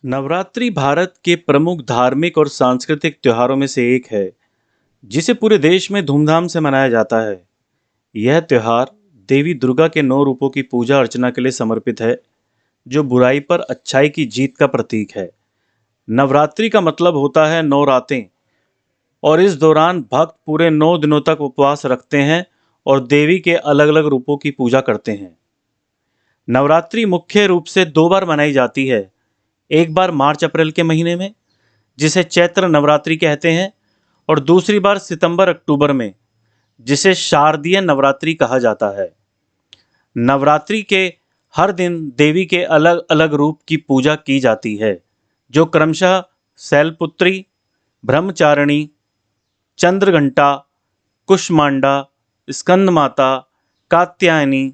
नवरात्रि भारत के प्रमुख धार्मिक और सांस्कृतिक त्योहारों में से एक है, जिसे पूरे देश में धूमधाम से मनाया जाता है। यह त्योहार देवी दुर्गा के 9 रूपों की पूजा अर्चना के लिए समर्पित है, जो बुराई पर अच्छाई की जीत का प्रतीक है। नवरात्रि का मतलब होता है 9 रातें, और इस दौरान भक्त पूरे 9 दिनों तक उपवास रखते हैं और देवी के अलग-अलग रूपों की पूजा करते हैं। नवरात्रि मुख्य रूप से 2 बार मनाई जाती है। एक बार मार्च अप्रैल के महीने में, जिसे चैत्र नवरात्रि कहते हैं, और दूसरी बार सितंबर अक्टूबर में, जिसे शारदीय नवरात्रि कहा जाता है। नवरात्रि के हर दिन देवी के अलग अलग रूप की पूजा की जाती है, जो क्रमशः शैलपुत्री, ब्रह्मचारिणी, चंद्रघंटा, कुष्मांडा, स्कंदमाता, कात्यायनी,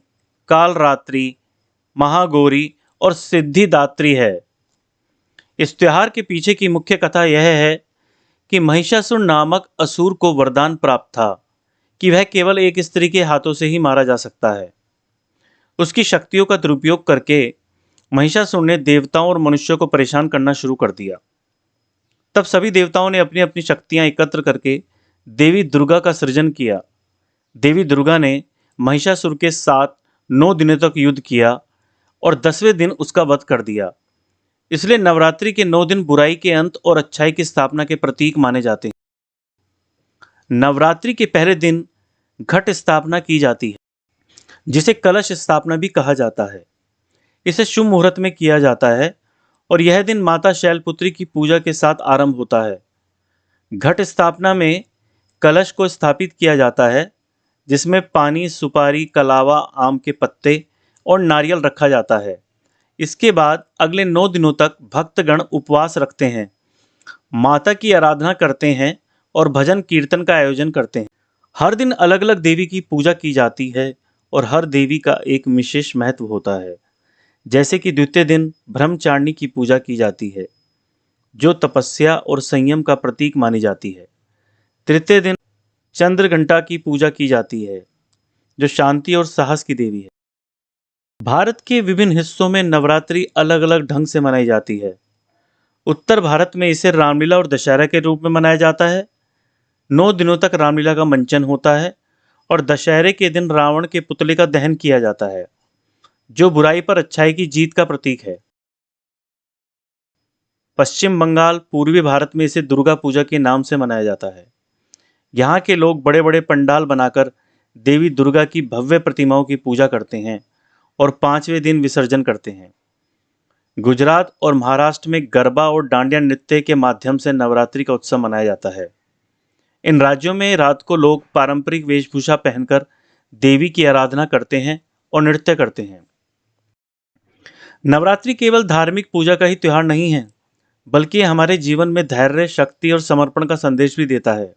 कालरात्रि, महागौरी और सिद्धिदात्री है। इस त्योहार के पीछे की मुख्य कथा यह है कि महिषासुर नामक असुर को वरदान प्राप्त था कि वह केवल एक स्त्री के हाथों से ही मारा जा सकता है। उसकी शक्तियों का दुरुपयोग करके महिषासुर ने देवताओं और मनुष्यों को परेशान करना शुरू कर दिया। तब सभी देवताओं ने अपनी अपनी शक्तियां एकत्र करके देवी दुर्गा का सृजन किया। देवी दुर्गा ने महिषासुर के साथ 9 दिनों तक युद्ध किया और 10वें दिन उसका वध कर दिया। इसलिए नवरात्रि के 9 दिन बुराई के अंत और अच्छाई की स्थापना के प्रतीक माने जाते हैं। नवरात्रि के पहले दिन घट स्थापना की जाती है, जिसे कलश स्थापना भी कहा जाता है। इसे शुभ मुहूर्त में किया जाता है और यह दिन माता शैलपुत्री की पूजा के साथ आरंभ होता है। घट स्थापना में कलश को स्थापित किया जाता है, जिसमें पानी, सुपारी, कलावा, आम के पत्ते और नारियल रखा जाता है। इसके बाद अगले 9 दिनों तक भक्तगण उपवास रखते हैं, माता की आराधना करते हैं और भजन कीर्तन का आयोजन करते हैं। हर दिन अलग अलग देवी की पूजा की जाती है और हर देवी का एक विशेष महत्व होता है। जैसे कि द्वितीय दिन ब्रह्मचारिणी की पूजा की जाती है, जो तपस्या और संयम का प्रतीक मानी जाती है। तृतीय दिन चंद्रघंटा की पूजा की जाती है, जो शांति और साहस की देवी है। भारत के विभिन्न हिस्सों में नवरात्रि अलग अलग ढंग से मनाई जाती है। उत्तर भारत में इसे रामलीला और दशहरा के रूप में मनाया जाता है। 9 दिनों तक रामलीला का मंचन होता है और दशहरे के दिन रावण के पुतले का दहन किया जाता है, जो बुराई पर अच्छाई की जीत का प्रतीक है। पश्चिम बंगाल, पूर्वी भारत में इसे दुर्गा पूजा के नाम से मनाया जाता है। यहाँ के लोग बड़े बड़े पंडाल बनाकर देवी दुर्गा की भव्य प्रतिमाओं की पूजा करते हैं और 5वें दिन विसर्जन करते हैं। गुजरात और महाराष्ट्र में गरबा और डांडिया नृत्य के माध्यम से नवरात्रि का उत्सव मनाया जाता है। इन राज्यों में रात को लोग पारंपरिक वेशभूषा पहनकर देवी की आराधना करते हैं और नृत्य करते हैं। नवरात्रि केवल धार्मिक पूजा का ही त्योहार नहीं है, बल्कि यह हमारे जीवन में धैर्य, शक्ति और समर्पण का संदेश भी देता है।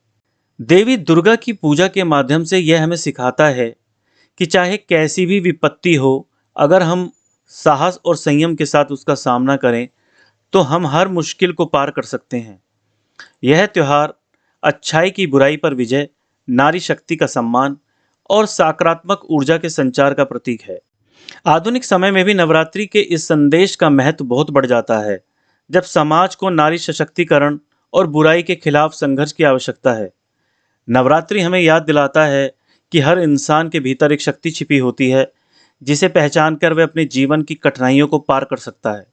देवी दुर्गा की पूजा के माध्यम से यह हमें सिखाता है कि चाहे कैसी भी विपत्ति हो, अगर हम साहस और संयम के साथ उसका सामना करें, तो हम हर मुश्किल को पार कर सकते हैं। यह त्योहार अच्छाई की बुराई पर विजय, नारी शक्ति का सम्मान और सकारात्मक ऊर्जा के संचार का प्रतीक है। आधुनिक समय में भी नवरात्रि के इस संदेश का महत्व बहुत बढ़ जाता है, जब समाज को नारी सशक्तिकरण और बुराई के खिलाफ संघर्ष की आवश्यकता है। नवरात्रि हमें याद दिलाता है कि हर इंसान के भीतर एक शक्ति छिपी होती है, जिसे पहचान कर वह अपने जीवन की कठिनाइयों को पार कर सकता है।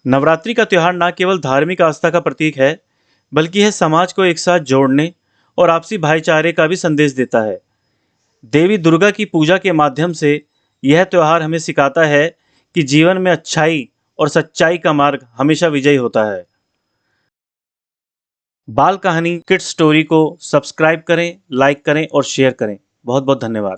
नवरात्रि का त्यौहार न केवल धार्मिक आस्था का प्रतीक है, बल्कि यह समाज को एक साथ जोड़ने और आपसी भाईचारे का भी संदेश देता है। देवी दुर्गा की पूजा के माध्यम से यह त्यौहार हमें सिखाता है कि जीवन में अच्छाई और सच्चाई का मार्ग हमेशा विजयी होता है। बाल कहानी किड्स स्टोरी को सब्सक्राइब करें, लाइक करें और शेयर करें। बहुत बहुत धन्यवाद।